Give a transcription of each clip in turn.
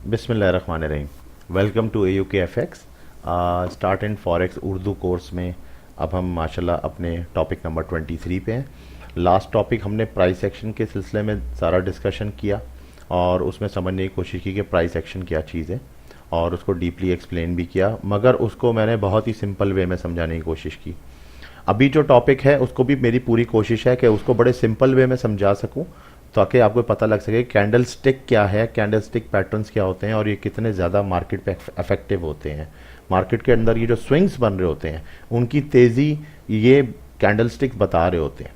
बिस्मिल्लाहिर्रहमानिर्रहीम। Welcome to AUKFX start in forex Urdu course में। अब हम माशाल्लाह अपने टॉपिक नंबर 23 पे हैं। लास्ट टॉपिक हमने प्राइस एक्शन के सिलसिले में सारा डिस्कशन किया और उसमें समझने की कोशिश की कि प्राइस एक्शन क्या चीज़ है और उसको डीपली एक्सप्लेन भी किया, मगर उसको मैंने बहुत ही सिंपल वे में समझाने की कोशिश की। अभी जो टॉपिक है उसको भी मेरी पूरी कोशिश है कि उसको बड़े सिंपल वे में समझा सकूं ताकि आपको पता लग सके कैंडल स्टिक क्या है, कैंडल स्टिक पैटर्न्स क्या होते हैं और ये कितने ज़्यादा मार्केट पे इफेक्टिव होते हैं। मार्केट के अंदर ये जो स्विंग्स बन रहे होते हैं उनकी तेज़ी ये कैंडल स्टिक्स बता रहे होते हैं।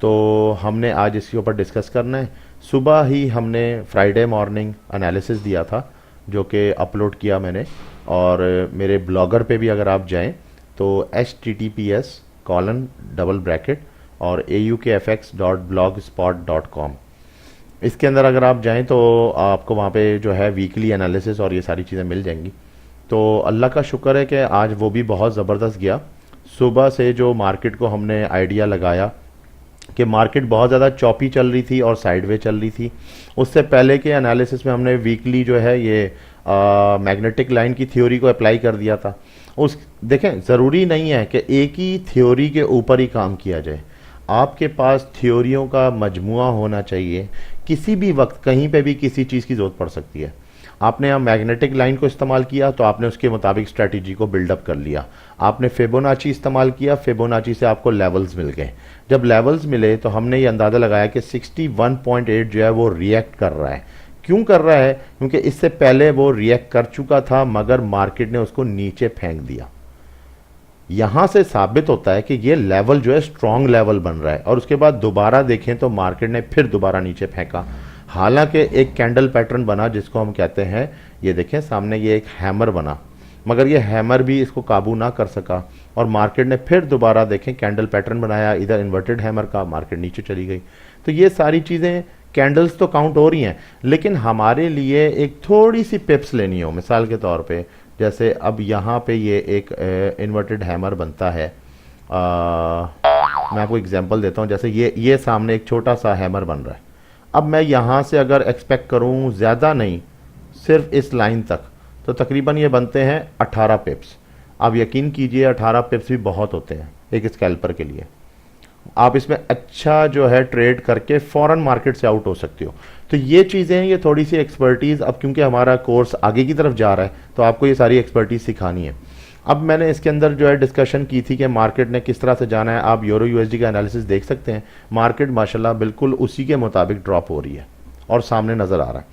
तो हमने आज इसके ऊपर डिस्कस करना है। सुबह ही हमने फ्राइडे मॉर्निंग एनालिसिस दिया था जो कि अपलोड किया मैंने, और मेरे ब्लॉगर पे भी अगर आप जाएं तो https:// और aukfx.blogspot.com, इसके अंदर अगर आप जाएं तो आपको वहाँ पे जो है वीकली एनालिसिस और ये सारी चीज़ें मिल जाएंगी। तो अल्लाह का शुक्र है कि आज वो भी बहुत ज़बरदस्त गया। सुबह से जो मार्केट को हमने आइडिया लगाया कि मार्केट बहुत ज़्यादा चॉपी चल रही थी और साइडवे चल रही थी, उससे पहले के एनालिसिस में हमने वीकली जो है ये मैग्नेटिक लाइन की थ्योरी को अप्लाई कर दिया था। उस देखें, ज़रूरी नहीं है कि एक ही थ्योरी के ऊपर ही काम किया जाए। आपके पास थ्योरियों का मजमुआ होना चाहिए। किसी भी वक्त कहीं पे भी किसी चीज़ की ज़रूरत पड़ सकती है। आपने यहाँ मैग्नेटिक लाइन को इस्तेमाल किया तो आपने उसके मुताबिक स्ट्रेटजी को बिल्डअप कर लिया। आपने फिबोनाची इस्तेमाल किया, फिबोनाची से आपको लेवल्स मिल गए। जब लेवल्स मिले तो हमने ये अंदाज़ा लगाया कि 61.8 जो है वो रिएक्ट कर रहा है। क्यों कर रहा है? क्योंकि इससे पहले वो रिएक्ट कर चुका था मगर मार्केट ने उसको नीचे फेंक दिया। यहां से साबित होता है कि ये लेवल जो है स्ट्रॉन्ग लेवल बन रहा है, और उसके बाद दोबारा देखें तो मार्केट ने फिर दोबारा नीचे फेंका। हालांकि एक कैंडल पैटर्न बना जिसको हम कहते हैं, ये देखें सामने ये एक हैमर बना, मगर ये हैमर भी इसको काबू ना कर सका और मार्केट ने फिर दोबारा देखें कैंडल पैटर्न बनाया, इधर इन्वर्टेड हैमर का, मार्केट नीचे चली गई। तो ये सारी चीज़ें कैंडल्स तो काउंट हो रही हैं, लेकिन हमारे लिए एक थोड़ी सी पिप्स लेनी हो। मिसाल के तौर पे जैसे अब यहाँ पे ये एक इन्वर्टेड हैमर बनता है। मैं आपको एग्जांपल देता हूँ। जैसे ये सामने एक छोटा सा हैमर बन रहा है। अब मैं यहाँ से अगर एक्सपेक्ट करूँ ज़्यादा नहीं, सिर्फ इस लाइन तक, तो तकरीबन ये बनते हैं 18 पिप्स। अब यकीन कीजिए 18 पिप्स भी बहुत होते हैं एक स्कैल्पर के लिए। आप इसमें अच्छा जो है ट्रेड करके फॉरेन मार्केट से आउट हो सकते हो। तो ये चीज़ें, ये थोड़ी सी एक्सपर्टीज़, अब क्योंकि हमारा कोर्स आगे की तरफ जा रहा है तो आपको ये सारी एक्सपर्टीज़ सिखानी है। अब मैंने इसके अंदर जो है डिस्कशन की थी कि मार्केट ने किस तरह से जाना है। आप यूरो यूएसडी का एनालिसिस देख सकते हैं। मार्केट माशाल्लाह बिल्कुल उसी के मुताबिक ड्रॉप हो रही है और सामने नज़र आ रहा है।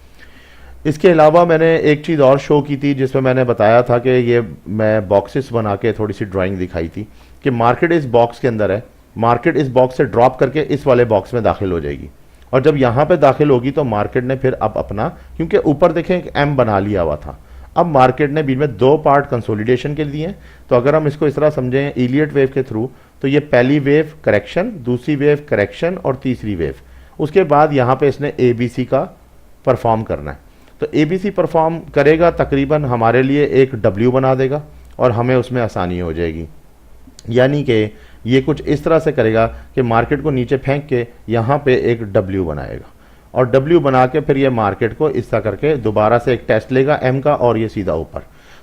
इसके अलावा मैंने एक चीज़ और शो की थी जिसमें मैंने बताया था कि ये मैं बॉक्सेस बना के थोड़ी सी ड्राइंग दिखाई थी कि मार्केट इस बॉक्स के अंदर है, मार्केट इस बॉक्स से ड्रॉप करके इस वाले बॉक्स में दाखिल हो जाएगी, और जब यहाँ पे दाखिल होगी तो मार्केट ने फिर अब अपना, क्योंकि ऊपर देखें एक एम बना लिया हुआ था, अब मार्केट ने बीच में दो पार्ट कंसोलिडेशन के लिए। तो अगर हम इसको इस तरह समझें इलियट वेव के थ्रू, तो ये पहली वेव करेक्शन, दूसरी वेव करेक्शन और तीसरी वेव। उसके बाद यहाँ पे इसने ABC का परफॉर्म करना है। तो ABC परफॉर्म करेगा, तकरीबन हमारे लिए एक W बना देगा और हमें उसमें आसानी हो जाएगी। यानी कि ये कुछ इस तरह से करेगा कि मार्केट को नीचे फेंक के यहाँ पे एक W बनाएगा, और W बना के फिर ये मार्केट को इस तरह करके दोबारा से एक टेस्ट लेगा M का, और ये सीधा ऊपर।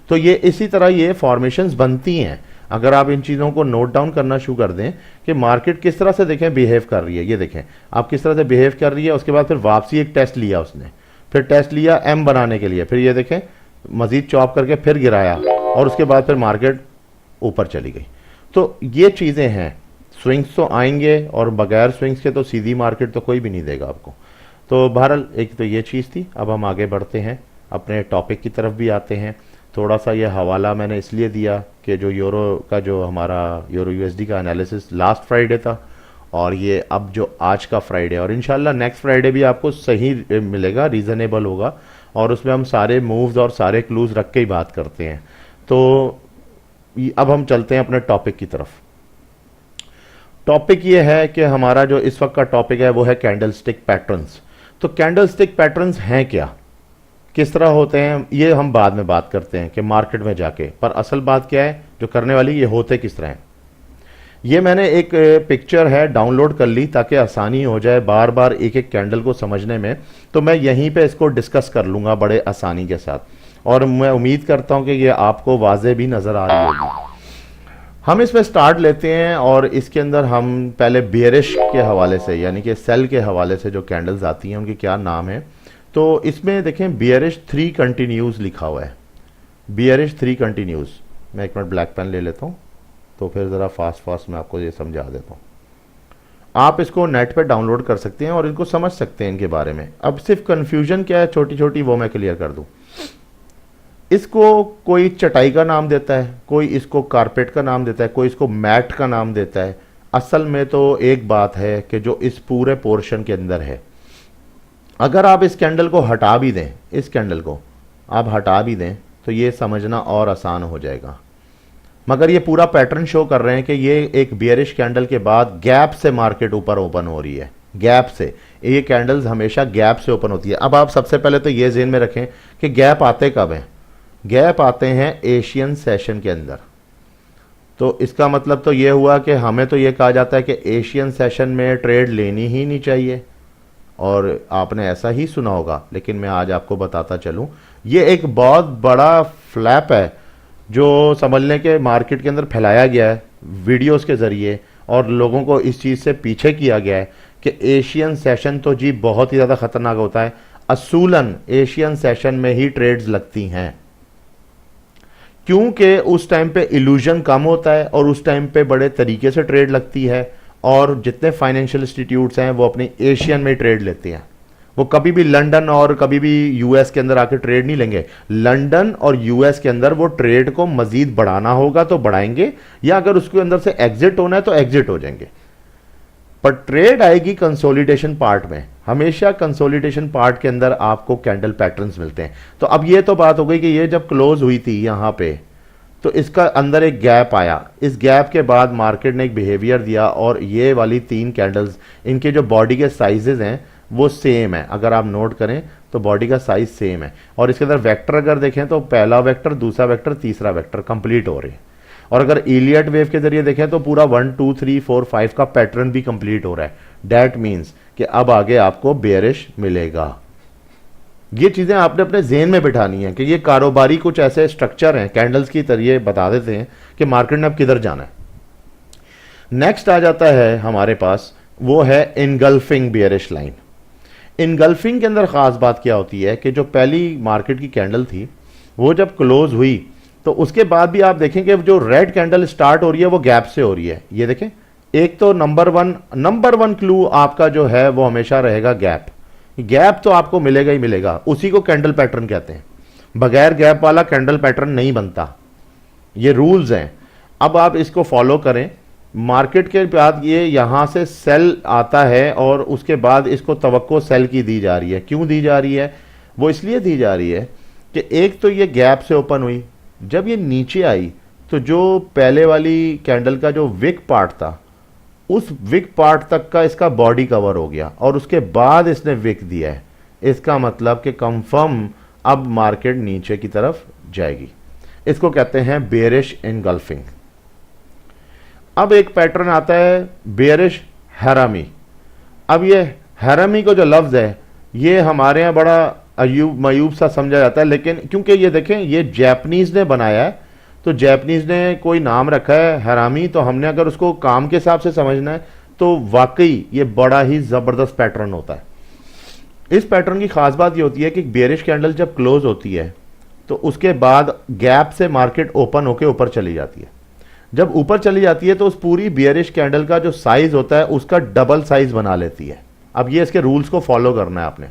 तो ये इसी तरह ये फॉर्मेशंस बनती हैं। अगर आप इन चीज़ों को नोट डाउन करना शुरू कर दें कि मार्केट किस तरह से देखें बिहेव कर रही है, ये देखें आप किस तरह से बिहेव कर रही है। उसके बाद फिर वापसी एक टेस्ट लिया उसने, फिर टेस्ट लिया M बनाने के लिए, फिर ये देखें मजीद चॉप करके फिर गिराया, और उसके बाद फिर मार्केट ऊपर चली गई। तो ये चीज़ें हैं। स्विंग्स तो आएंगे और बगैर स्विंग्स के तो सीधी मार्केट तो कोई भी नहीं देगा आपको। तो बहरहाल एक तो ये चीज़ थी। अब हम आगे बढ़ते हैं, अपने टॉपिक की तरफ भी आते हैं। थोड़ा सा ये हवाला मैंने इसलिए दिया कि जो यूरो का, जो हमारा यूरो यूएसडी का एनालिसिस लास्ट फ्राइडे था, और ये अब जो आज का फ्राइडे, और इंशाल्लाह नेक्स्ट फ्राइडे भी आपको सही मिलेगा, रीज़नेबल होगा, और उसमें हम सारे मूव्स और सारे क्लूज रख के ही बात करते हैं। तो अब हम चलते हैं अपने टॉपिक की तरफ। टॉपिक ये है कि हमारा जो इस वक्त का टॉपिक है वो है कैंडलस्टिक पैटर्न्स। तो कैंडलस्टिक पैटर्न्स हैं क्या, किस तरह होते हैं, ये हम बाद में बात करते हैं कि मार्केट में जाके, पर असल बात क्या है जो करने वाली, ये होते किस तरह हैं। ये मैंने एक पिक्चर है डाउनलोड कर ली ताकि आसानी हो जाए बार बार एक एक कैंडल को समझने में, तो मैं यहीं पे इसको डिस्कस कर लूँगा बड़े आसानी के साथ, और मैं उम्मीद करता हूँ कि ये आपको वाज़े भी नज़र आ रही होगी। हम इसमें स्टार्ट लेते हैं और इसके अंदर हम पहले बियरिश के हवाले से यानी कि सेल के हवाले से जो कैंडल्स आती हैं उनकी क्या नाम है। तो इसमें देखें बियरिश 3 कंटिन्यूज लिखा हुआ है, बियरिश 3 कंटिन्यूज। मैं एक मिनट ब्लैक पेन ले लेता हूँ तो फिर ज़रा फास्ट मैं आपको ये समझा देता हूँ। आप इसको नेट पे डाउनलोड कर सकते हैं और इनको समझ सकते हैं इनके बारे में। अब सिर्फ कन्फ्यूजन क्या है छोटी छोटी वो मैं क्लियर कर दूँ। इसको कोई चटाई का नाम देता है, कोई इसको कारपेट का नाम देता है, कोई इसको मैट का नाम देता है। असल में तो एक बात है कि जो इस पूरे पोर्शन के अंदर है, अगर आप इस कैंडल को हटा भी दें, इस कैंडल को आप हटा भी दें तो ये समझना और आसान हो जाएगा। मगर ये पूरा पैटर्न शो कर रहे हैं कि ये एक बियरिश कैंडल के बाद गैप से मार्केट ऊपर ओपन हो रही है, गैप से। ये कैंडल्स हमेशा गैप से ओपन होती है। अब आप सबसे पहले तो ये ज़हन में रखें कि गैप आते कब हैं। गैप आते हैं एशियन सेशन के अंदर। तो इसका मतलब तो ये हुआ कि हमें तो ये कहा जाता है कि एशियन सेशन में ट्रेड लेनी ही नहीं चाहिए, और आपने ऐसा ही सुना होगा, लेकिन मैं आज आपको बताता चलूं ये एक बहुत बड़ा फ्लैप है जो समझने के मार्केट के अंदर फैलाया गया है वीडियोस के ज़रिए, और लोगों को इस चीज़ से पीछे किया गया है कि एशियन सेशन तो जी बहुत ही ज़्यादा ख़तरनाक होता है। असूलन एशियन सेशन में ही ट्रेड्स लगती हैं, क्योंकि उस टाइम पे इल्यूजन कम होता है और उस टाइम पे बड़े तरीके से ट्रेड लगती है, और जितने फाइनेंशियल इंस्टीट्यूट्स हैं वो अपने एशियन में ट्रेड लेते हैं। वो कभी भी लंदन और कभी भी यूएस के अंदर आके ट्रेड नहीं लेंगे। लंदन और यूएस के अंदर वो ट्रेड को मजीद बढ़ाना होगा तो बढ़ाएंगे, या अगर उसके अंदर से एग्जिट होना है तो एग्जिट हो जाएंगे। पर ट्रेड आएगी कंसोलिडेशन पार्ट में। हमेशा कंसोलिडेशन पार्ट के अंदर आपको कैंडल पैटर्न्स मिलते हैं। तो अब ये तो बात हो गई कि ये जब क्लोज हुई थी यहाँ पे तो इसका अंदर एक गैप आया। इस गैप के बाद मार्केट ने एक बिहेवियर दिया, और ये वाली 3 कैंडल्स इनके जो बॉडी के साइजेस हैं वो सेम है। अगर आप नोट करें तो बॉडी का साइज सेम है, और इसके अंदर वेक्टर अगर देखें तो पहला वेक्टर, दूसरा वेक्टर, तीसरा वेक्टर कंप्लीट हो रहे हैं। और अगर इलियट वेव के जरिए देखें तो पूरा 1 2 3 4 5 का पैटर्न भी कंप्लीट हो रहा है। दैट मीन्स कि अब आगे आपको बेयरिश मिलेगा। ये चीजें आपने अपने जेहन में बिठानी है कि ये कारोबारी कुछ ऐसे स्ट्रक्चर हैं कैंडल्स की तरह बता देते हैं कि मार्केट ने अब किधर जाना है। नेक्स्ट आ जाता है हमारे पास, वो है इनगल्फिंग बियरिश लाइन। इनगल्फिंग के अंदर खास बात क्या होती है कि जो पहली मार्केट की कैंडल थी वो जब क्लोज हुई तो उसके बाद भी आप देखें कि जो रेड कैंडल स्टार्ट हो रही है वो गैप से हो रही है। ये देखें, एक तो नंबर वन क्लू आपका जो है वो हमेशा रहेगा गैप। गैप तो आपको मिलेगा ही मिलेगा, उसी को कैंडल पैटर्न कहते हैं। बगैर गैप वाला कैंडल पैटर्न नहीं बनता, ये रूल्स हैं। अब आप इसको फॉलो करें। मार्केट के बाद ये यहां से सेल आता है और उसके बाद इसको तवक्को सेल की दी जा रही है। क्यों दी जा रही है? वो इसलिए दी जा रही है कि एक तो ये गैप से ओपन हुई, जब ये नीचे आई तो जो पहले वाली कैंडल का जो विक पार्ट था उस विक पार्ट तक का इसका बॉडी कवर हो गया, और उसके बाद इसने विक दिया है। इसका मतलब कि कंफर्म अब मार्केट नीचे की तरफ जाएगी। इसको कहते हैं बेयरिश इनगल्फिंग। अब एक पैटर्न आता है बेयरिश हैरामी। अब ये हैरामी को जो लफ्ज़ है ये हमारे यहाँ बड़ा अयूब मयूब सा समझा जाता है, लेकिन क्योंकि ये देखें ये जैपनीज़ ने बनाया है, तो जैपनीज़ ने कोई नाम रखा है हैरामी, तो हमने अगर उसको काम के हिसाब से समझना है तो वाकई ये बड़ा ही ज़बरदस्त पैटर्न होता है। इस पैटर्न की खास बात ये होती है कि बेयरिश कैंडल जब क्लोज होती है तो उसके बाद गैप से मार्केट ओपन होकर ऊपर चली जाती है। जब ऊपर चली जाती है तो उस पूरी बेयरिश कैंडल का जो साइज होता है उसका डबल साइज बना लेती है। अब ये इसके रूल्स को फॉलो करना है आपने।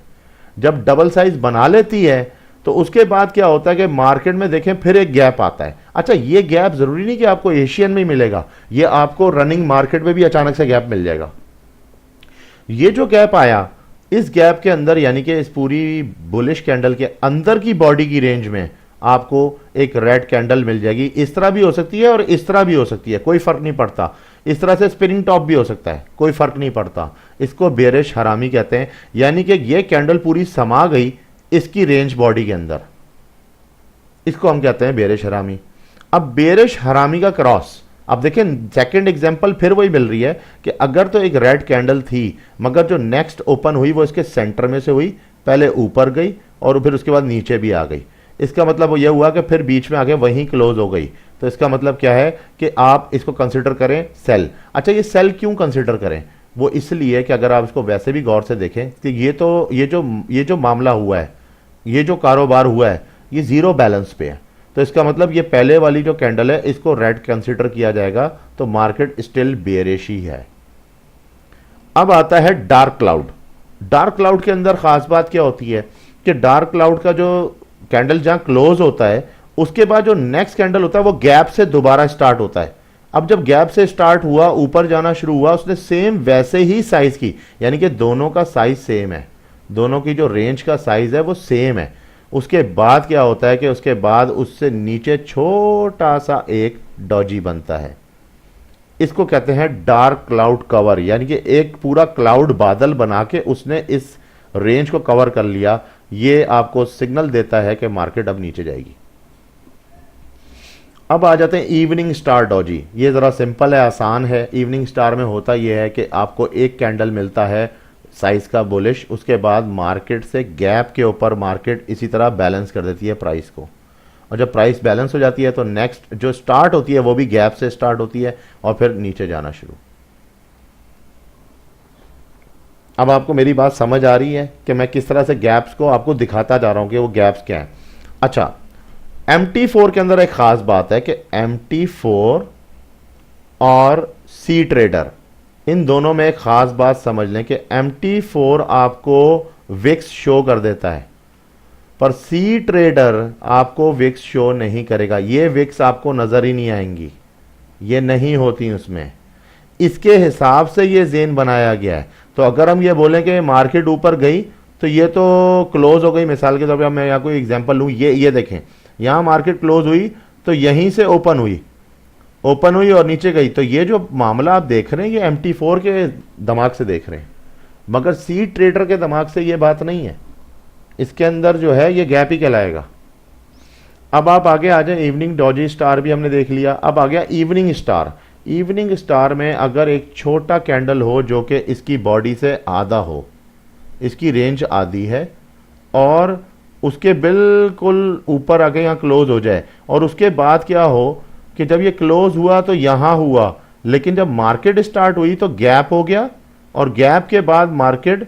जब डबल साइज बना लेती है तो उसके बाद क्या होता है कि मार्केट में देखें फिर एक गैप आता है। अच्छा, ये गैप जरूरी नहीं कि आपको एशियन में मिलेगा, ये आपको रनिंग मार्केट में भी अचानक से गैप मिल जाएगा। ये जो गैप आया, इस गैप के अंदर यानी कि इस पूरी बुलिश कैंडल के अंदर की बॉडी की रेंज में आपको एक रेड कैंडल मिल जाएगी। इस तरह भी हो सकती है और इस तरह भी हो सकती है, कोई फर्क नहीं पड़ता। इस तरह से स्पिनिंग टॉप भी हो सकता है, कोई फर्क नहीं पड़ता। इसको बेयरिश हरामी कहते हैं, यानी कि ये कैंडल पूरी समा गई इसकी रेंज बॉडी के अंदर, इसको हम कहते हैं बेयरिश हरामी। अब बेयरिश हरामी का क्रॉस अब देखें सेकंड एग्जांपल फिर वही मिल रही है कि अगर तो एक रेड कैंडल थी मगर जो नेक्स्ट ओपन हुई वो इसके सेंटर में से हुई, पहले ऊपर गई और फिर उसके बाद नीचे भी आ गई। इसका मतलब वो ये हुआ कि फिर बीच में आगे वहीं क्लोज हो गई। तो इसका मतलब क्या है कि आप इसको कंसिडर करें सेल। अच्छा, ये सेल क्यों कंसिडर करें? वो इसलिए कि अगर आप इसको वैसे भी गौर से देखें कि ये जो मामला हुआ है, ये जो कारोबार हुआ है, ये जीरो बैलेंस पे है। तो इसका मतलब ये पहले वाली जो कैंडल है इसको रेड कंसिडर किया जाएगा, तो मार्केट स्टिल बेयरिश ही है। अब आता है डार्क क्लाउड। डार्क क्लाउड के अंदर खास बात क्या होती है कि डार्क क्लाउड का जो कैंडल जहां क्लोज होता है उसके बाद जो नेक्स्ट कैंडल होता है वो गैप से दोबारा स्टार्ट होता है। अब जब गैप से स्टार्ट हुआ, ऊपर जाना शुरू हुआ, उसने सेम वैसे ही साइज की, यानी कि दोनों का साइज सेम है, दोनों की जो रेंज का साइज है वो सेम है। उसके बाद क्या होता है कि उसके बाद उससे नीचे छोटा सा एक डॉजी बनता है। इसको कहते हैं डार्क क्लाउड कवर, यानी कि एक पूरा क्लाउड बादल बना के उसने इस रेंज को कवर कर लिया। ये आपको सिग्नल देता है कि मार्केट अब नीचे जाएगी। अब आ जाते हैं इवनिंग स्टार डॉजी। ये जरा सिंपल है, आसान है। इवनिंग स्टार में होता यह है कि आपको एक कैंडल मिलता है साइज का बुलिश, उसके बाद मार्केट से गैप के ऊपर मार्केट इसी तरह बैलेंस कर देती है प्राइस को, और जब प्राइस बैलेंस हो जाती है तो नेक्स्ट जो स्टार्ट होती है वो भी गैप से स्टार्ट होती है और फिर नीचे जाना शुरू। अब आपको मेरी बात समझ आ रही है कि मैं किस तरह से गैप्स को आपको दिखाता जा रहा हूं कि वो गैप्स क्या है। अच्छा, MT4 के अंदर एक खास बात है कि MT4 और सी ट्रेडर, इन दोनों में एक खास बात समझ लें कि MT4 आपको विक्स शो कर देता है, पर सी ट्रेडर आपको विक्स शो नहीं करेगा। ये विक्स आपको नजर ही नहीं आएंगी, ये नहीं होती उसमें। इसके हिसाब से ये जेन बनाया गया है। तो अगर हम ये बोलें कि मार्केट ऊपर गई तो ये तो क्लोज हो गई, मिसाल के तौर पर मैं यहाँ कोई एग्जांपल लूँ, ये देखें, यहाँ मार्केट क्लोज हुई तो यहीं से ओपन हुई और नीचे गई। तो ये जो मामला आप देख रहे हैं ये MT4 के दिमाग से देख रहे हैं, मगर सी ट्रेडर के दिमाग से ये बात नहीं है। इसके अंदर जो है ये गैप ही कहलाएगा। अब आप आगे आ जाए, इवनिंग डॉजी स्टार भी हमने देख लिया। अब आ गया इवनिंग स्टार। इवनिंग स्टार में अगर एक छोटा कैंडल हो जो कि इसकी बॉडी से आधा हो, इसकी रेंज आधी है, और उसके बिल्कुल ऊपर आगे यहाँ क्लोज हो जाए, और उसके बाद क्या हो कि जब ये क्लोज हुआ तो यहां हुआ, लेकिन जब मार्केट स्टार्ट हुई तो गैप हो गया, और गैप के बाद मार्केट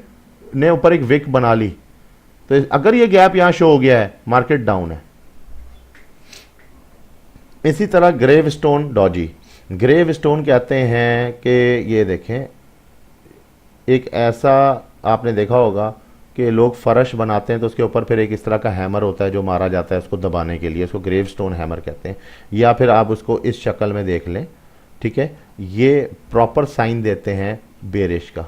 ने ऊपर एक विक बना ली। तो अगर ये गैप यहां शो हो गया है, मार्केट डाउन है। इसी तरह grave stone doji. Grave stone कहते हैं कि ये देखें, एक ऐसा आपने देखा होगा कि लोग फर्श बनाते हैं तो उसके ऊपर फिर एक इस तरह का हैमर होता है जो मारा जाता है उसको दबाने के लिए, उसको ग्रेव स्टोन हैमर कहते हैं, या फिर आप उसको इस शक्ल में देख लें, ठीक है। ये प्रॉपर साइन देते हैं बेरिश का।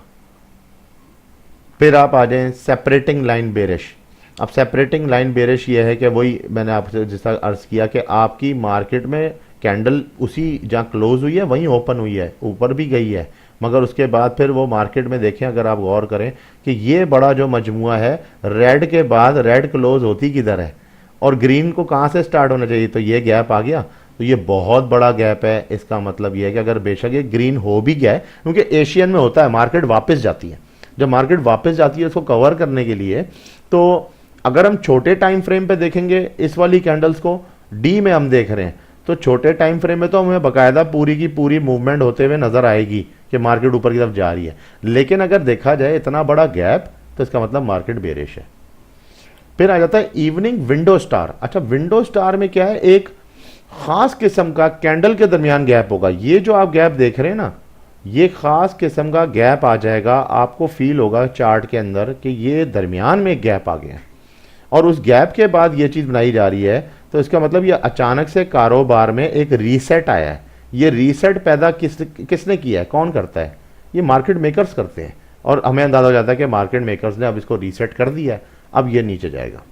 फिर आप आ जाएं सेपरेटिंग लाइन बेरिश। अब सेपरेटिंग लाइन बेरिश ये है कि वही मैंने आपसे जिस तरह अर्ज किया कि आपकी मार्केट में कैंडल उसी जहाँ क्लोज हुई है वहीं ओपन हुई है, ऊपर भी गई है, मगर उसके बाद फिर वो मार्केट में देखें, अगर आप गौर करें कि ये बड़ा जो मजमुआ है, रेड के बाद रेड क्लोज होती किधर है और ग्रीन को कहाँ से स्टार्ट होना चाहिए, तो ये गैप आ गया। तो ये बहुत बड़ा गैप है। इसका मतलब ये है कि अगर बेशक ये ग्रीन हो भी गया है, क्योंकि एशियन में होता है मार्केट वापस जाती है, जब मार्केट वापस जाती है उसको कवर करने के लिए, तो अगर हम छोटे टाइम फ्रेम पे देखेंगे इस वाली कैंडल्स को, डी में हम देख रहे हैं, तो छोटे टाइम फ्रेम में तो हमें बाकायदा पूरी की पूरी मूवमेंट होते हुए नजर आएगी कि मार्केट ऊपर की तरफ जा रही है। लेकिन अगर देखा जाए इतना बड़ा गैप, तो इसका मतलब मार्केट बेरिश है। फिर आ जाता है इवनिंग विंडो स्टार। अच्छा, विंडो स्टार में क्या है, एक खास किस्म का कैंडल के दरमियान गैप होगा। ये जो आप गैप देख रहे हैं ना, ये खास किस्म का गैप आ जाएगा, आपको फील होगा चार्ट के अंदर कि ये दरमियान में एक गैप आ गया, और उस गैप के बाद ये चीज बनाई जा रही है। तो इसका मतलब ये अचानक से कारोबार में एक रीसेट आया है। ये रीसेट पैदा किसने किया है, कौन करता है, ये मार्केट मेकर्स करते हैं, और हमें अंदाजा हो जाता है कि मार्केट मेकर्स ने अब इसको रीसेट कर दिया है, अब ये नीचे जाएगा।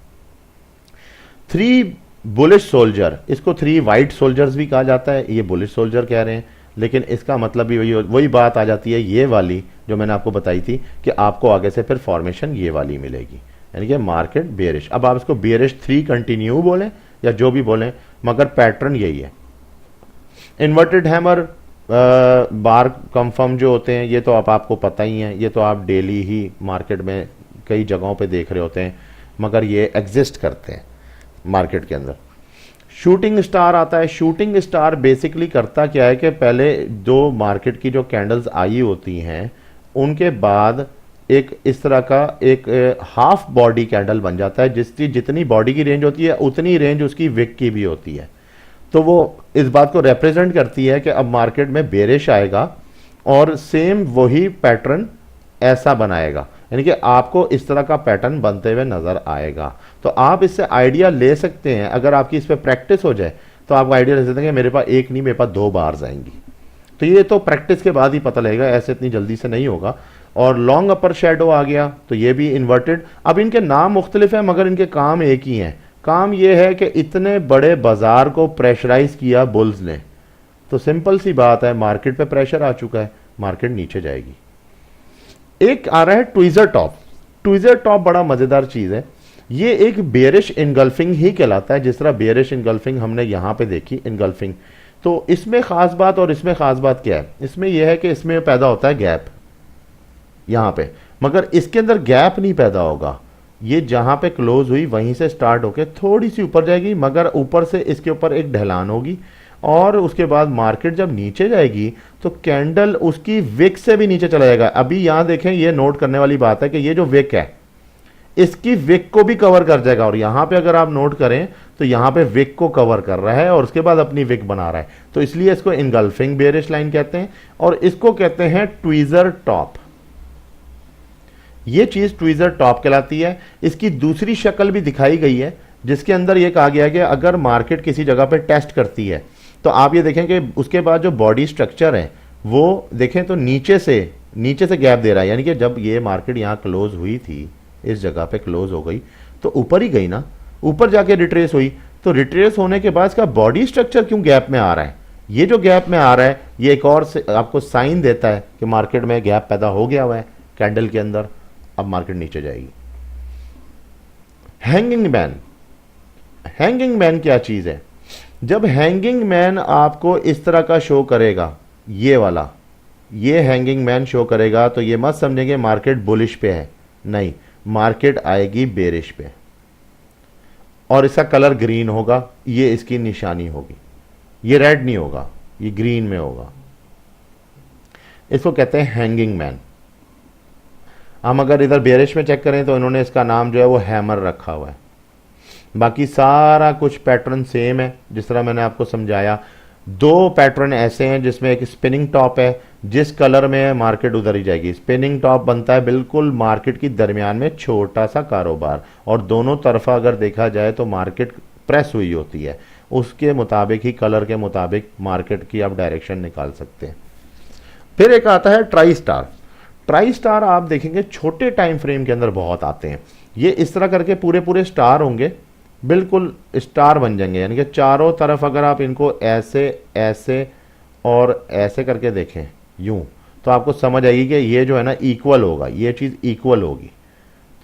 3 बुलिश सोल्जर, इसको 3 वाइट सोल्जर्स भी कहा जाता है, ये बुलिश सोल्जर कह रहे हैं, लेकिन इसका मतलब भी वही बात आ जाती है, ये वाली जो मैंने आपको बताई थी कि आपको आगे से फिर फॉर्मेशन ये वाली मिलेगी, यानी कि मार्केट बेरिश। अब आप इसको बेरिश 3 कंटिन्यू बोलें या जो भी बोलें, मगर पैटर्न यही है। इन्वर्टेड हैमर बार कंफर्म जो होते हैं, ये तो आपको पता ही है, ये तो आप डेली ही मार्केट में कई जगहों पे देख रहे होते हैं, मगर ये एग्जिस्ट करते हैं मार्केट के अंदर। शूटिंग स्टार आता है। शूटिंग स्टार बेसिकली करता क्या है कि पहले जो मार्केट की जो कैंडल्स आई होती हैं उनके बाद एक इस तरह का एक हाफ बॉडी कैंडल बन जाता है, जिसकी जितनी बॉडी की रेंज होती है उतनी रेंज उसकी विक की भी होती है। तो वो इस बात को रिप्रेजेंट करती है कि अब मार्केट में बेरिश आएगा और सेम वही पैटर्न ऐसा बनाएगा, यानी कि आपको इस तरह का पैटर्न बनते हुए नजर आएगा। तो आप इससे आइडिया ले सकते हैं, अगर आपकी इस पर प्रैक्टिस हो जाए तो आप आइडिया ले सकते हैं कि मेरे पास एक नहीं, मेरे पास 2 बार्स आएंगी। तो ये तो प्रैक्टिस के बाद ही पता लगेगा, ऐसे इतनी जल्दी से नहीं होगा। और लॉन्ग अपर शेडो आ गया, तो ये भी इन्वर्टेड। अब इनके नाम मुख्तलिफ है मगर इनके काम एक ही हैं। काम ये है कि इतने बड़े बाजार को प्रेशराइज किया बुल्स ने, तो सिंपल सी बात है, मार्केट पे प्रेशर आ चुका है, मार्केट नीचे जाएगी। एक आ रहा है ट्विजर टॉप। ट्विजर टॉप बड़ा मजेदार चीज है। ये एक बेरिश इनगल्फिंग ही कहलाता है, जिस तरह बेरिश इनगल्फिंग हमने यहां पे देखी इनगल्फिंग। तो इसमें खास बात और इसमें खास बात क्या है, इसमें यह है कि इसमें पैदा होता है गैप यहां पे, मगर इसके अंदर गैप नहीं पैदा होगा। ये जहां पे क्लोज हुई वहीं से स्टार्ट होके थोड़ी सी ऊपर जाएगी, मगर ऊपर से इसके ऊपर एक ढलान होगी और उसके बाद मार्केट जब नीचे जाएगी तो कैंडल उसकी विक से भी नीचे चला जाएगा। अभी यहां देखें, ये नोट करने वाली बात है कि ये जो विक है इसकी विक को भी कवर कर जाएगा, और यहां पे अगर आप नोट करें तो यहां पे विक को कवर कर रहा है और उसके बाद अपनी विक बना रहा है। तो इसलिए इसको इनगल्फिंग बेरिश लाइन कहते हैं और इसको कहते हैं ट्वीजर टॉप। ये चीज ट्वीजर टॉप कहलाती है। इसकी दूसरी शक्ल भी दिखाई गई है, जिसके अंदर यह कहा गया कि अगर मार्केट किसी जगह पे टेस्ट करती है तो आप ये देखें कि उसके बाद जो बॉडी स्ट्रक्चर है वो देखें तो नीचे से गैप दे रहा है, यानी कि जब ये मार्केट यहां क्लोज हुई थी, इस जगह पे क्लोज हो गई तो ऊपर ही गई ना, ऊपर जाके रिट्रेस हुई। तो रिट्रेस होने के बाद इसका बॉडी स्ट्रक्चर क्यों गैप में आ रहा है? ये जो गैप में आ रहा है ये एक और आपको साइन देता है कि मार्केट में गैप पैदा हो गया हुआ है कैंडल के अंदर, अब मार्केट नीचे जाएगी। Hanging man. हैंगिंग मैन क्या चीज है? जब हैंगिंग मैन आपको इस तरह का शो करेगा, ये वाला, ये हैंगिंग मैन शो करेगा, तो ये मत समझेंगे मार्केट बुलिश पे है, नहीं, मार्केट आएगी बेरिश पे और इसका कलर ग्रीन होगा, ये इसकी निशानी होगी। ये रेड नहीं होगा, ये ग्रीन में होगा। इसको कहते हैं हैंगिंग मैन। हम अगर इधर बेरिश में चेक करें तो इन्होंने इसका नाम जो है वो हैमर रखा हुआ है। बाकी सारा कुछ पैटर्न सेम है जिस तरह मैंने आपको समझाया। 2 पैटर्न ऐसे हैं जिसमें एक स्पिनिंग टॉप है, जिस कलर में है मार्केट उधर ही जाएगी। स्पिनिंग टॉप बनता है बिल्कुल मार्केट की दरमियान में छोटा सा कारोबार, और दोनों तरफा अगर देखा जाए तो मार्केट प्रेस हुई होती है, उसके मुताबिक ही कलर के मुताबिक मार्केट की आप डायरेक्शन निकाल सकते हैं। फिर एक आता है ट्राई स्टार। ट्राई स्टार आप देखेंगे छोटे टाइम फ्रेम के अंदर बहुत आते हैं। ये इस तरह करके पूरे पूरे स्टार होंगे, बिल्कुल स्टार बन जाएंगे, यानी कि चारों तरफ अगर आप इनको ऐसे ऐसे और ऐसे करके देखें यूं, तो आपको समझ आएगी कि ये जो है ना इक्वल होगा, ये चीज इक्वल होगी।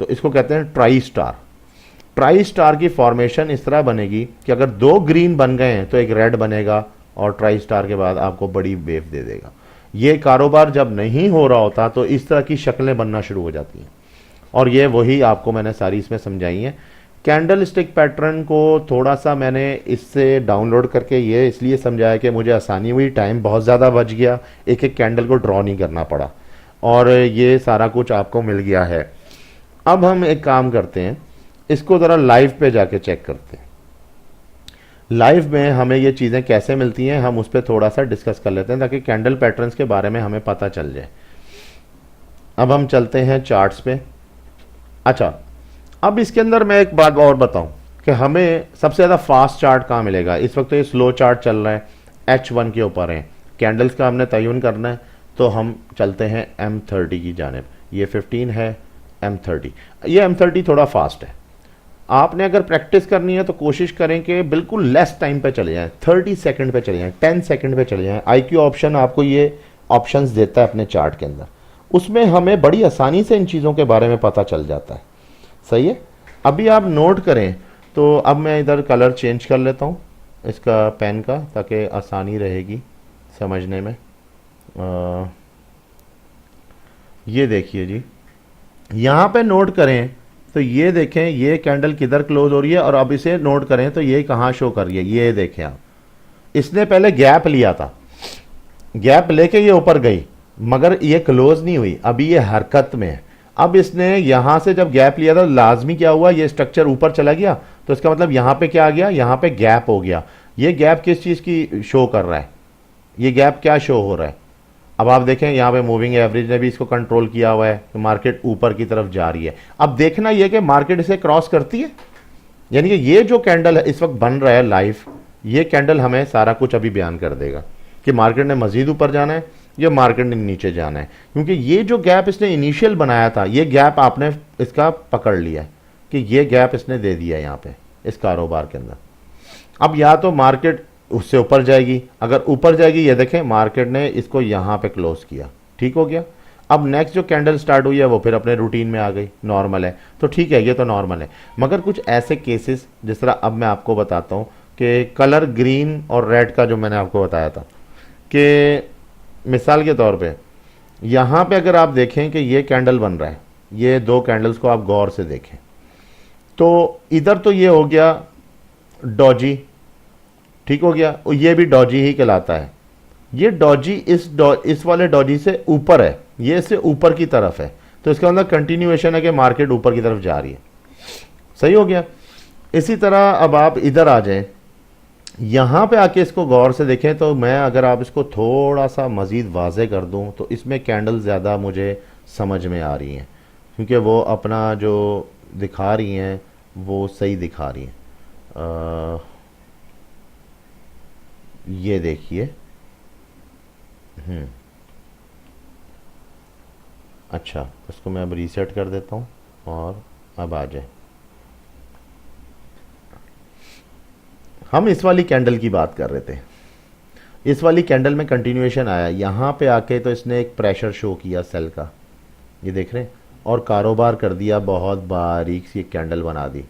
तो इसको कहते हैं ट्राई स्टार। ट्राई स्टार की फॉर्मेशन इस तरह बनेगी कि अगर 2 ग्रीन बन गए हैं तो एक रेड बनेगा और ट्राई स्टार के बाद आपको बड़ी वेव दे देगा। ये कारोबार जब नहीं हो रहा होता तो इस तरह की शक्लें बनना शुरू हो जाती हैं, और ये वही आपको मैंने सारी इसमें समझाई हैं। कैंडल स्टिक पैटर्न को थोड़ा सा मैंने इससे डाउनलोड करके ये इसलिए समझाया कि मुझे आसानी हुई, टाइम बहुत ज़्यादा बच गया, एक एक कैंडल को ड्रॉ नहीं करना पड़ा, और ये सारा कुछ आपको मिल गया है। अब हम एक काम करते हैं, इसको ज़रा लाइव पे जाके चेक करते हैं। लाइव में हमें ये चीज़ें कैसे मिलती हैं हम उस पर थोड़ा सा डिस्कस कर लेते हैं ताकि कैंडल पैटर्न्स के बारे में हमें पता चल जाए। अब हम चलते हैं चार्ट्स पे। अच्छा, अब इसके अंदर मैं एक बात और बताऊं कि हमें सबसे ज़्यादा फास्ट चार्ट कहाँ मिलेगा। इस वक्त तो ये स्लो चार्ट चल रहा है, H1 के ऊपर है, कैंडल्स का हमने तयन करना है, तो हम चलते हैं M30 की जानिब। ये 15 है, M30, ये M30 थोड़ा फास्ट है। आपने अगर प्रैक्टिस करनी है तो कोशिश करें कि बिल्कुल लेस टाइम पे चले जाएं, 30 सेकंड पे चले जाएं, 10 सेकंड पे चले जाएं। IQ ऑप्शन आपको ये ऑप्शंस देता है अपने चार्ट के अंदर, उसमें हमें बड़ी आसानी से इन चीज़ों के बारे में पता चल जाता है। सही है। अभी आप नोट करें तो अब मैं इधर कलर चेंज कर लेता हूँ, इसका पेन का, ताकि आसानी रहेगी समझने में। ये देखिए जी, यहाँ पे नोट करें तो ये देखें ये कैंडल किधर क्लोज हो रही है, और अब इसे नोट करें तो ये कहाँ शो कर रही है। ये देखें आप, इसने पहले गैप लिया था, गैप लेके ये ऊपर गई, मगर ये क्लोज नहीं हुई, अभी ये हरकत में है। अब इसने यहां से जब गैप लिया था, लाजमी क्या हुआ, ये स्ट्रक्चर ऊपर चला गया, तो इसका मतलब यहां पे क्या आ गया, यहां पे गैप हो गया। ये गैप किस चीज की शो कर रहा है, ये गैप क्या शो हो रहा है। अब आप देखें यहाँ पे मूविंग एवरेज ने भी इसको कंट्रोल किया हुआ है, तो मार्केट ऊपर की तरफ जा रही है। अब देखना यह कि मार्केट इसे क्रॉस करती है, यानी कि ये जो कैंडल है इस वक्त बन रहा है लाइव, ये कैंडल हमें सारा कुछ अभी बयान कर देगा कि मार्केट ने मजीद ऊपर जाना है या मार्केट ने नीचे जाना है। क्योंकि ये जो गैप इसने इनिशियल बनाया था, ये गैप आपने इसका पकड़ लिया है कि ये गैप इसने दे दिया है यहाँ पे इस कारोबार के अंदर। अब या तो मार्केट उससे ऊपर जाएगी, अगर ऊपर जाएगी, ये देखें मार्केट ने इसको यहाँ पे क्लोज किया, ठीक हो गया। अब नेक्स्ट जो कैंडल स्टार्ट हुई है वो फिर अपने रूटीन में आ गई, नॉर्मल है, तो ठीक है, ये तो नॉर्मल है। मगर कुछ ऐसे केसेस, जिस तरह अब मैं आपको बताता हूँ कि कलर ग्रीन और रेड का जो मैंने आपको बताया था, कि मिसाल के तौर पे यहाँ पे अगर आप देखें कि ये कैंडल बन रहा है, ये दो कैंडल्स को आप गौर से देखें, तो इधर तो ये हो गया डॉजी, ठीक हो गया, और ये भी डॉजी ही कहलाता है। ये डॉजी इस वाले डॉजी से ऊपर है, ये इससे ऊपर की तरफ है, तो इसका मतलब कंटिन्यूएशन है कि मार्केट ऊपर की तरफ जा रही है, सही हो गया। इसी तरह अब आप इधर आ जाएं, यहां पे आके इसको गौर से देखें, तो मैं अगर आप इसको थोड़ा सा मजीद वाजे कर दूं तो इसमें कैंडल ज़्यादा मुझे समझ में आ रही हैं, क्योंकि वो अपना जो दिखा रही हैं वो सही दिखा रही हैं। ये देखिए, अच्छा, इसको मैं अब रीसेट कर देता हूँ और अब आ जाए। हम इस वाली कैंडल की बात कर रहे थे, इस वाली कैंडल में कंटिन्यूएशन आया, यहाँ पे आके तो इसने एक प्रेशर शो किया सेल का, ये देख रहे हैं, और कारोबार कर दिया, बहुत बारीक सी कैंडल बना दी।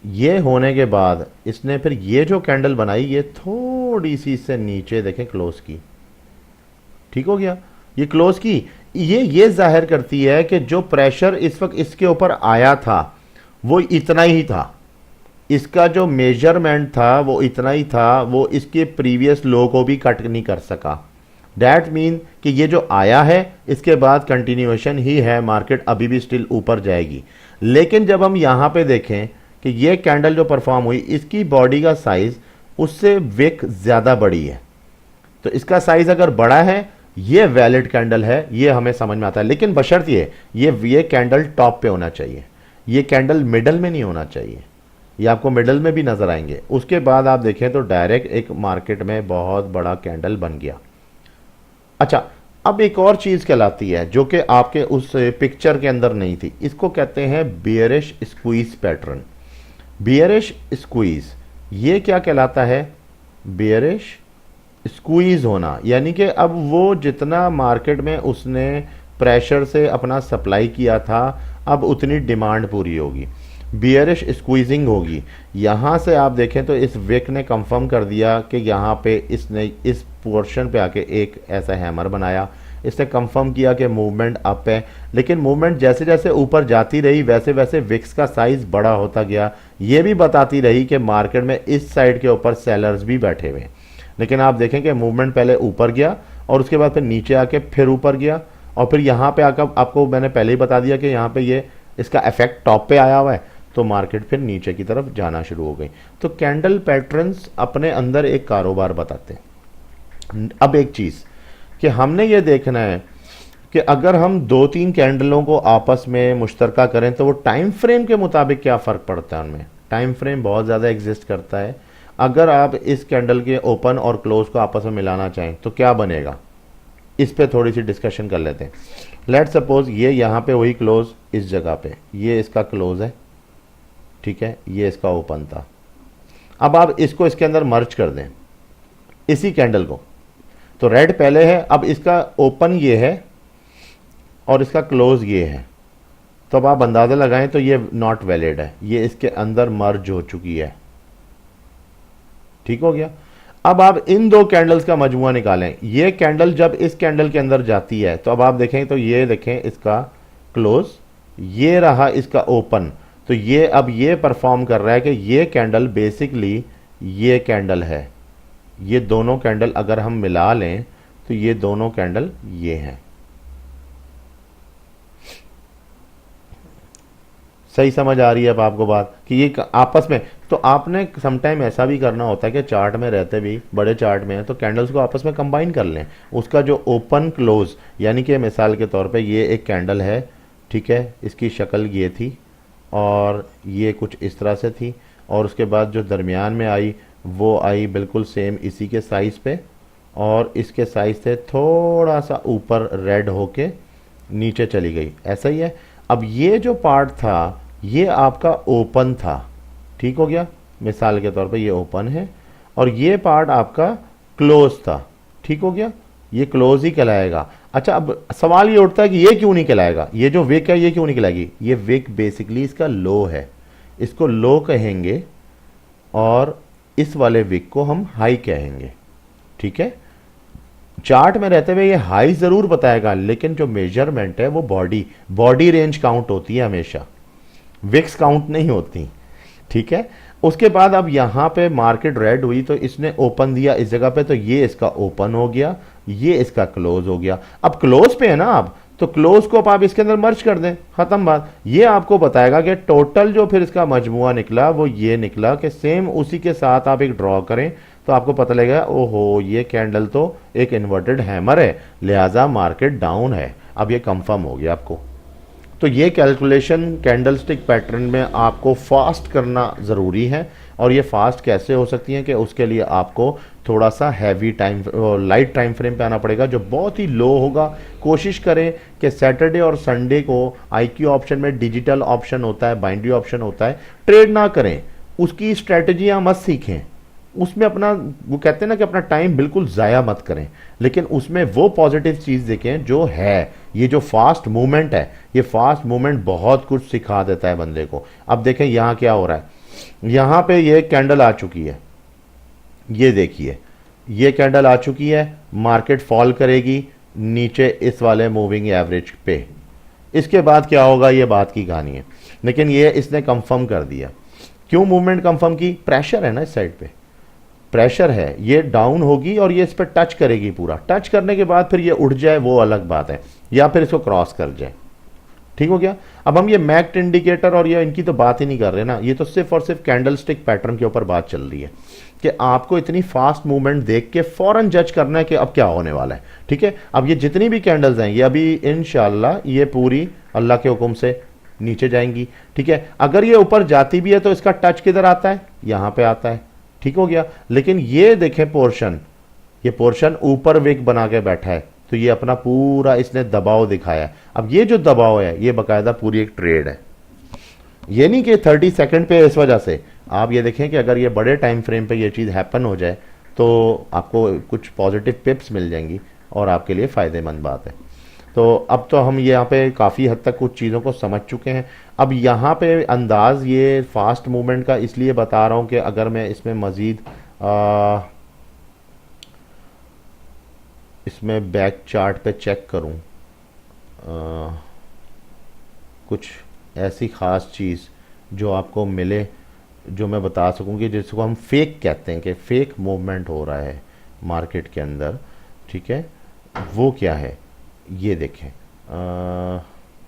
ये होने के बाद इसने फिर ये जो कैंडल बनाई, ये थोड़ी सी इससे नीचे देखें क्लोज की, ठीक हो गया, ये क्लोज की। ये जाहिर करती है कि जो प्रेशर इस वक्त इसके ऊपर आया था वो इतना ही था, इसका जो मेजरमेंट था वो इतना ही था, वो इसके प्रीवियस लो को भी कट नहीं कर सका। डैट मीन कि ये जो आया है इसके बाद कंटिन्यूएशन ही है, मार्केट अभी भी स्टिल ऊपर जाएगी। लेकिन जब हम यहां पे देखें कि ये कैंडल जो परफॉर्म हुई, इसकी बॉडी का साइज उससे विक ज्यादा बड़ी है, तो इसका साइज अगर बड़ा है, ये वैलिड कैंडल है, ये हमें समझ में आता है। लेकिन बशर्ते ये कैंडल टॉप पे होना चाहिए, ये कैंडल मिडल में नहीं होना चाहिए, ये आपको मिडल में भी नजर आएंगे। उसके बाद आप देखें तो डायरेक्ट एक मार्केट में बहुत बड़ा कैंडल बन गया। अच्छा, अब एक और चीज कहलाती है जो कि आपके उस पिक्चर के अंदर नहीं थी, इसको कहते हैं bearish squeeze pattern. Bearish squeeze, ये क्या कहलाता है, बियरिश स्क्वीज होना, यानी कि अब वो जितना मार्केट में उसने प्रेशर से अपना सप्लाई किया था, अब उतनी डिमांड पूरी होगी, बियरिश स्क्वीजिंग होगी। यहां से आप देखें तो इस विक ने कंफर्म कर दिया कि यहां पे इसने इस पोर्शन पे आके एक ऐसा हैमर बनाया, इसने कंफर्म किया कि मूवमेंट अप है। लेकिन मूवमेंट जैसे जैसे ऊपर जाती रही वैसे वैसे विक्स का साइज बड़ा होता गया, ये भी बताती रही कि मार्केट में इस साइड के ऊपर सेलर्स भी बैठे हुए। लेकिन आप देखें कि मूवमेंट पहले ऊपर गया और उसके बाद फिर नीचे आके फिर ऊपर गया, और फिर यहाँ पे आकर आपको मैंने पहले ही बता दिया कि यहाँ पे ये इसका इफेक्ट टॉप पे आया हुआ है, तो मार्केट फिर नीचे की तरफ जाना शुरू हो गई। तो कैंडल पैटर्न्स अपने अंदर एक कारोबार बताते हैं। अब एक चीज कि हमने ये देखना है कि अगर हम दो तीन कैंडलों को आपस में मुश्तरका करें तो वो टाइम फ्रेम के मुताबिक क्या फ़र्क पड़ता है, उनमें टाइम फ्रेम बहुत ज़्यादा एग्जिस्ट करता है। अगर आप इस कैंडल के ओपन और क्लोज को आपस में मिलाना चाहें तो क्या बनेगा, इस पे थोड़ी सी डिस्कशन कर लेते हैं। लेट सपोज ये यहाँ पे वही क्लोज इस जगह पे, ये इसका क्लोज है, ठीक है, ये इसका ओपन था। अब आप इसको इसके अंदर मर्ज कर दें, इसी कैंडल को, तो रेड पहले है, अब इसका ओपन ये है और इसका क्लोज ये है, तो अब आप अंदाजा लगाएं तो ये नॉट वैलिड है, ये इसके अंदर मर्ज हो चुकी है। ठीक हो गया। अब आप इन दो कैंडल्स का मजमुआ निकालें। ये कैंडल जब इस कैंडल के अंदर जाती है तो अब आप देखें तो ये देखें इसका क्लोज, ये रहा इसका ओपन। तो ये अब ये परफॉर्म कर रहा है कि ये कैंडल बेसिकली ये कैंडल है। ये दोनों कैंडल अगर हम मिला लें तो ये दोनों कैंडल ये हैं। सही समझ आ रही है अब आपको बात कि ये आपस में, तो आपने समटाइम ऐसा भी करना होता है कि चार्ट में रहते भी बड़े चार्ट में है तो कैंडल्स को आपस में कंबाइन कर लें। उसका जो ओपन क्लोज, यानी कि मिसाल के तौर पे ये एक कैंडल है, ठीक है, इसकी शक्ल ये थी और ये कुछ इस तरह से थी, और उसके बाद जो दरमियान में आई वो आई बिल्कुल सेम इसी के साइज़ पे, और इसके साइज़ से थोड़ा सा ऊपर रेड होके नीचे चली गई, ऐसा ही है। अब ये जो पार्ट था ये आपका ओपन था, ठीक हो गया, मिसाल के तौर पे ये ओपन है, और ये पार्ट आपका क्लोज था, ठीक हो गया, ये क्लोज ही कहलाएगा। अच्छा, अब सवाल ये उठता है कि ये क्यों नहीं कहलाएगा, ये जो विक है ये क्यों नहीं कहलाएगी। ये विक बेसिकली इसका लो है, इसको लो कहेंगे, और इस वाले विक को हम हाई कहेंगे, ठीक है। चार्ट में रहते हुए ये हाई जरूर बताएगा, लेकिन जो मेजरमेंट है वो बॉडी रेंज काउंट होती है हमेशा, विक्स काउंट नहीं होती, ठीक है। उसके बाद अब यहां पे मार्केट रेड हुई तो इसने ओपन दिया इस जगह पे, तो ये इसका ओपन हो गया, ये इसका क्लोज हो गया। अब क्लोज पे है ना आप, तो क्लोज को आप इसके अंदर मर्ज कर दें, खत्म बात। ये आपको बताएगा कि टोटल जो फिर इसका मजमुआ निकला वो ये निकला कि सेम उसी के साथ आप एक ड्रॉ करें तो आपको पता लगेगा ओहो ये कैंडल तो एक इन्वर्टेड हैमर है, लिहाजा मार्केट डाउन है। अब ये कंफर्म हो गया आपको। तो ये कैलकुलेशन कैंडलस्टिक पैटर्न में आपको फास्ट करना ज़रूरी है, और ये फास्ट कैसे हो सकती है कि उसके लिए आपको थोड़ा सा heavy time, light time frame पे आना पड़ेगा जो बहुत ही लो होगा। कोशिश करें कि सैटरडे और संडे को IQ ऑप्शन में डिजिटल ऑप्शन होता है, बाइनरी ऑप्शन होता है, ट्रेड ना करें, उसकी स्ट्रेटजियाँ मत सीखें, उसमें अपना वो कहते हैं ना कि अपना टाइम बिल्कुल ज़ाया मत करें, लेकिन उसमें वो पॉजिटिव चीज़ देखें जो है। ये जो फास्ट मूवमेंट है, ये फास्ट मूवमेंट बहुत कुछ सिखा देता है बंदे को। अब देखें यहाँ क्या हो रहा है, यहाँ पे ये कैंडल आ चुकी है, ये देखिए ये कैंडल आ चुकी है, मार्केट फॉल करेगी नीचे इस वाले मूविंग एवरेज पे, इसके बाद क्या होगा ये बात की कहानी है। लेकिन ये इसने कंफर्म कर दिया। क्यों मूवमेंट कंफर्म की? प्रेशर है ना इस साइड पे, प्रेशर है, ये डाउन होगी और ये इस पर टच करेगी, पूरा टच करने के बाद फिर ये उठ जाए वो अलग बात है, या फिर इसको क्रॉस कर जाए, ठीक हो गया। अब हम ये मैक्ट इंडिकेटर और ये इनकी तो बात ही नहीं कर रहे ना, ये तो सिर्फ और सिर्फ कैंडलस्टिक पैटर्न के ऊपर बात चल रही है कि आपको इतनी फास्ट मूवमेंट देख के फौरन जज करना है कि अब क्या होने वाला है, ठीक है। अब ये जितनी भी कैंडल्स हैं ये अभी इंशाल्लाह ये पूरी अल्लाह के हुक्म से नीचे जाएंगी, ठीक है। अगर ये ऊपर जाती भी है तो इसका टच किधर आता है, यहां पे आता है, ठीक हो गया। लेकिन ये देखें पोर्शन, ये पोर्शन ऊपर विक बना के बैठा है, तो ये अपना पूरा इसने दबाव दिखाया है। अब ये जो दबाव है ये बकायदा पूरी एक ट्रेड है, ये नहीं कि 30 सेकंड पे। इस वजह से आप ये देखें कि अगर ये बड़े टाइम फ्रेम पे ये चीज़ हैपन हो जाए तो आपको कुछ पॉजिटिव पिप्स मिल जाएंगी और आपके लिए फ़ायदेमंद बात है। तो अब तो हम यहाँ पे काफ़ी हद तक कुछ चीज़ों को समझ चुके हैं। अब यहाँ पे अंदाज ये फास्ट मूवमेंट का इसलिए बता रहा हूँ कि अगर मैं इसमें मज़ीद इसमें बैक चार्ट पे चेक करूँ कुछ ऐसी ख़ास चीज़ जो आपको मिले, जो मैं बता सकूँ कि जिसको हम फेक कहते हैं कि फेक मूवमेंट हो रहा है मार्केट के अंदर, ठीक है, वो क्या है ये देखें।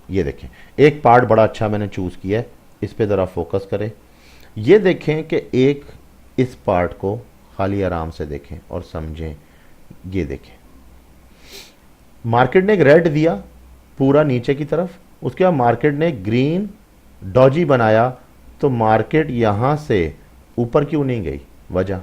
ये देखें एक पार्ट बड़ा अच्छा मैंने चूज़ किया है, इस पे ज़रा फोकस करें। ये देखें कि एक इस पार्ट को खाली आराम से देखें और समझें। ये देखें मार्केट ने एक रेड दिया पूरा नीचे की तरफ, उसके बाद मार्केट ने ग्रीन डॉजी बनाया, तो मार्केट यहां से ऊपर क्यों नहीं गई, वजह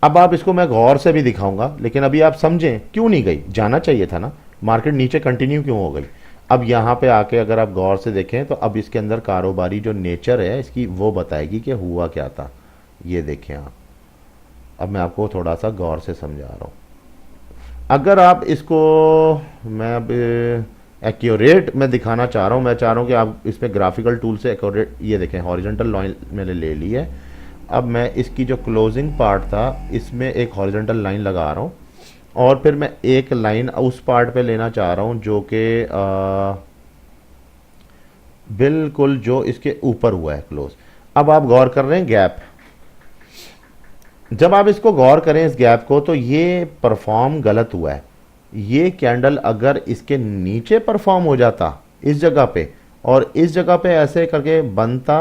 अब आप इसको मैं गौर से भी दिखाऊंगा, लेकिन अभी आप समझें क्यों नहीं गई, जाना चाहिए था ना, मार्केट नीचे कंटिन्यू क्यों हो गई। अब यहां पे आके अगर आप गौर से देखें तो अब इसके अंदर कारोबारी जो नेचर है इसकी वो बताएगी कि हुआ क्या था। ये देखें आप, अब मैं आपको थोड़ा सा गौर से समझा रहा हूं। अगर आप इसको मैं अब एक्यूरेट मैं दिखाना चाह रहा हूं, मैं चाह रहा हूं कि आप इसमें ग्राफिकल टूल से एक्यूरेट, ये देखें हॉरिजॉन्टल लाइन मैंने ले ली है अब मैं इसकी जो क्लोजिंग पार्ट था इसमें एक हॉरिजॉन्टल लाइन लगा रहा हूँ और फिर मैं एक लाइन उस पार्ट पे लेना चाह रहा हूँ जो कि बिल्कुल जो इसके ऊपर हुआ है क्लोज। अब आप गौर कर रहे हैं गैप, जब आप इसको गौर करें इस गैप को तो ये परफॉर्म गलत हुआ है। ये कैंडल अगर इसके नीचे परफॉर्म हो जाता इस जगह पे और इस जगह पे ऐसे करके बनता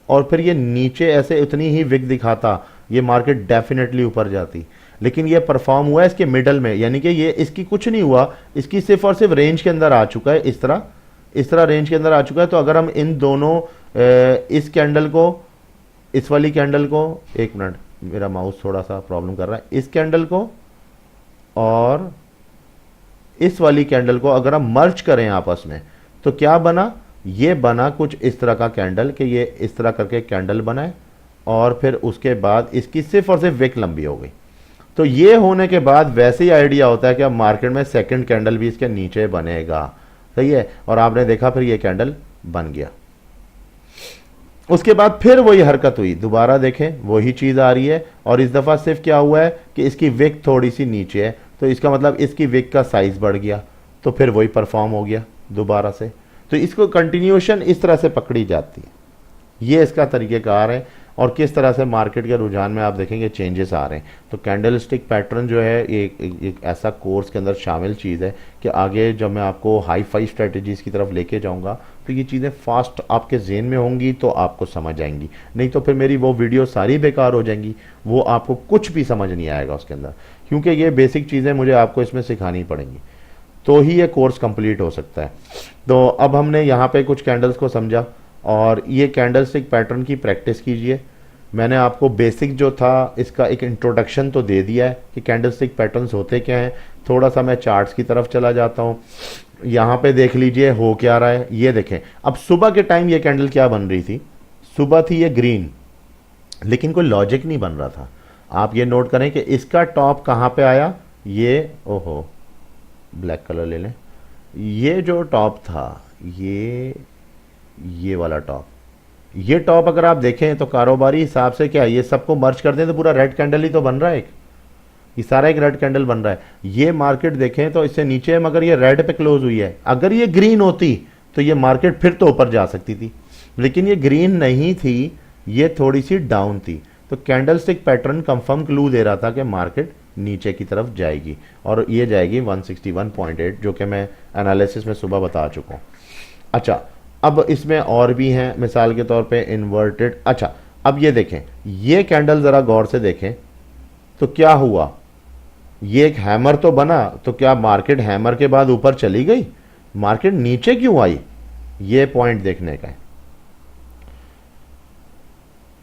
और फिर ये नीचे ऐसे उतनी ही विक दिखाता, ये मार्केट डेफिनेटली ऊपर जाती। लेकिन ये परफॉर्म हुआ है इसके मिडल में, यानी कि ये इसकी कुछ नहीं हुआ, इसकी सिर्फ और सिर्फ रेंज के अंदर आ चुका है, इस तरह रेंज के अंदर आ चुका है। तो अगर हम इन दोनों इस कैंडल को, इस वाली कैंडल को, एक मिनट मेरा माउस थोड़ा सा प्रॉब्लम कर रहा है, इस कैंडल को और इस वाली कैंडल को अगर हम मर्ज करें आपस में तो क्या बना, ये बना कुछ इस तरह का कैंडल कि ये इस तरह करके कैंडल बना है और फिर उसके बाद इसकी सिर्फ और सिर्फ विक लंबी हो गई। तो ये होने के बाद वैसे ही आइडिया होता है कि अब मार्केट में सेकंड कैंडल भी इसके नीचे बनेगा, सही है। और आपने देखा फिर ये कैंडल बन गया। उसके बाद फिर वही हरकत हुई, दोबारा देखें वही चीज आ रही है और इस दफा सिर्फ क्या हुआ है कि इसकी विक थोड़ी सी नीचे है, तो इसका मतलब इसकी विक का साइज बढ़ गया, तो फिर वही परफॉर्म हो गया दोबारा से। तो इसको कंटिन्यूएशन इस तरह से पकड़ी जाती है, ये इसका तरीक़ेकार है। और किस तरह से मार्केट के रुझान में आप देखेंगे चेंजेस आ रहे हैं। तो कैंडल स्टिक पैटर्न जो है ये एक ऐसा कोर्स के अंदर शामिल चीज़ है कि आगे जब मैं आपको हाई फाई स्ट्रेटजीज़ की तरफ लेके जाऊंगा तो ये चीज़ें फास्ट आपके जेहन में होंगी तो आपको समझ आएंगी, नहीं तो फिर मेरी वो वीडियो सारी बेकार हो जाएंगी, वो आपको कुछ भी समझ नहीं आएगा उसके अंदर, क्योंकि ये बेसिक चीज़ें मुझे आपको इसमें सिखानी पड़ेंगी तो ही ये कोर्स कंप्लीट हो सकता है। तो अब हमने यहाँ पे कुछ कैंडल्स को समझा और ये कैंडल स्टिक पैटर्न की प्रैक्टिस कीजिए। मैंने आपको बेसिक जो था इसका एक इंट्रोडक्शन तो दे दिया है कि कैंडल स्टिक पैटर्न्स होते क्या हैं। थोड़ा सा मैं चार्ट्स की तरफ चला जाता हूँ, यहाँ पे देख लीजिए हो क्या रहा है। ये देखें, अब सुबह के टाइम ये कैंडल क्या बन रही थी, सुबह थी ये ग्रीन, लेकिन कोई लॉजिक नहीं बन रहा था। आप ये नोट करें कि इसका टॉप कहाँ पे आया, ये ओहो ब्लैक कलर ले लें, ये जो टॉप था ये वाला टॉप, ये टॉप अगर आप देखें तो कारोबारी हिसाब से क्या है, ये सबको मर्ज कर दें तो पूरा रेड कैंडल ही तो बन रहा है, ये सारा एक रेड कैंडल बन रहा है। ये मार्केट देखें तो इससे नीचे है मगर ये रेड पे क्लोज हुई है। अगर ये ग्रीन होती तो ये मार्केट फिर तो ऊपर जा सकती थी, लेकिन ये ग्रीन नहीं थी, ये थोड़ी सी डाउन थी। तो candlestick pattern confirm clue दे रहा था कि मार्केट नीचे की तरफ जाएगी और ये जाएगी 161.8, जो कि मैं एनालिसिस में सुबह बता चुका हूँ। अच्छा, अब इसमें और भी हैं, मिसाल के तौर पे इन्वर्टेड। अच्छा, अब ये देखें, ये कैंडल ज़रा गौर से देखें तो क्या हुआ, ये एक हैमर तो बना, तो क्या मार्केट हैमर के बाद ऊपर चली गई, मार्केट नीचे क्यों आई, ये पॉइंट देखने का है।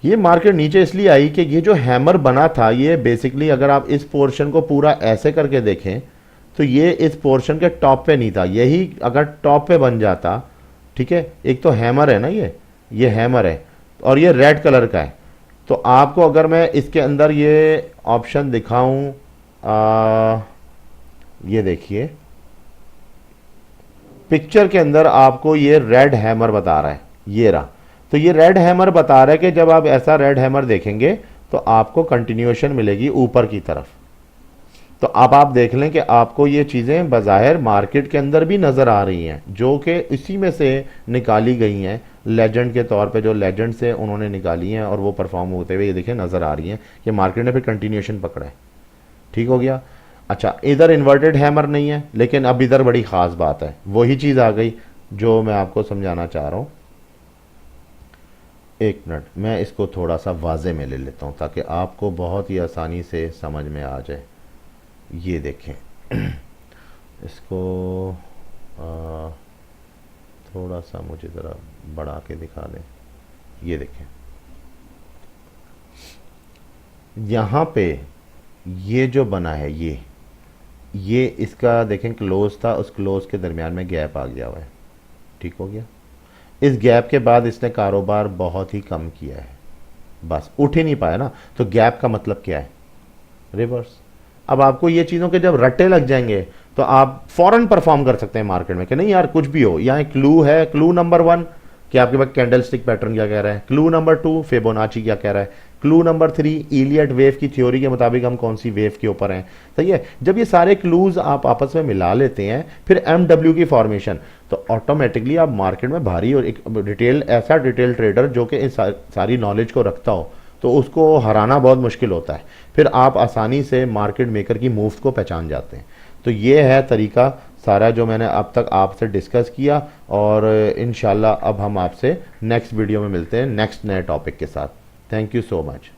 ये मार्केट नीचे इसलिए आई कि ये जो हैमर बना था ये बेसिकली अगर आप इस पोर्शन को पूरा ऐसे करके देखें तो ये इस पोर्शन के टॉप पे नहीं था, यही अगर टॉप पे बन जाता, ठीक है, एक तो हैमर है ना, ये हैमर है और ये रेड कलर का है। तो आपको अगर मैं इसके अंदर ये ऑप्शन दिखाऊं, ये देखिए पिक्चर के अंदर आपको ये रेड हैमर बता रहा है, ये रहा। तो ये रेड हैमर बता रहा है कि जब आप ऐसा रेड हैमर देखेंगे तो आपको कंटिन्यूएशन मिलेगी ऊपर की तरफ। तो अब आप देख लें कि आपको ये चीज़ें बज़ाहिर मार्केट के अंदर भी नज़र आ रही हैं, जो कि इसी में से निकाली गई हैं लेजेंड के तौर पे, जो लेजेंड से उन्होंने निकाली हैं और वो परफॉर्म होते हुए ये देखें नज़र आ रही हैं कि मार्केट ने फिर कंटिन्यूएशन पकड़ा है। ठीक हो गया। अच्छा, इधर इन्वर्टेड हैमर नहीं है, लेकिन अब इधर बड़ी ख़ास बात है, वही चीज़ आ गई जो मैं आपको समझाना चाह रहा हूँ। एक मिनट, मैं इसको थोड़ा सा वाजे में ले लेता हूँ ताकि आपको बहुत ही आसानी से समझ में आ जाए। ये देखें इसको थोड़ा सा मुझे ज़रा बढ़ा के दिखा दें। ये देखें यहाँ पे ये जो बना है ये इसका देखें क्लोज था, उस क्लोज के दरमियान में गैप आ गया हुआ है। ठीक हो गया। इस गैप के बाद इसने कारोबार बहुत ही कम किया है, बस उठ ही नहीं पाया ना। तो गैप का मतलब क्या है, रिवर्स। अब आपको ये चीज़ों के जब रट्टे लग जाएंगे तो आप फौरन परफॉर्म कर सकते हैं मार्केट में कि नहीं यार कुछ भी हो, यहाँ क्लू है, क्लू नंबर 1 कि आपके पास कैंडल स्टिक पैटर्न क्या कह रहा है। क्लू नंबर 2 फिबोनाची क्या कह रहा है। क्लू नंबर 3 इलियट वेव की थ्योरी के मुताबिक हम कौन सी वेव के ऊपर हैं। सही है। जब ये सारे क्लूज आप आपस में मिला लेते हैं, फिर MW की फॉर्मेशन, तो ऑटोमेटिकली आप मार्केट में भारी, और एक डिटेल ऐसा डिटेल ट्रेडर जो कि इस सारी नॉलेज को रखता हो, तो उसको हराना बहुत मुश्किल होता है। फिर आप आसानी से मार्केट मेकर की मूव्स को पहचान जाते हैं। तो ये है तरीका सारा जो मैंने अब तक आपसे डिस्कस किया, और इंशाल्लाह अब हम आपसे नेक्स्ट वीडियो में मिलते हैं नेक्स्ट नए टॉपिक के साथ। Thank you so much.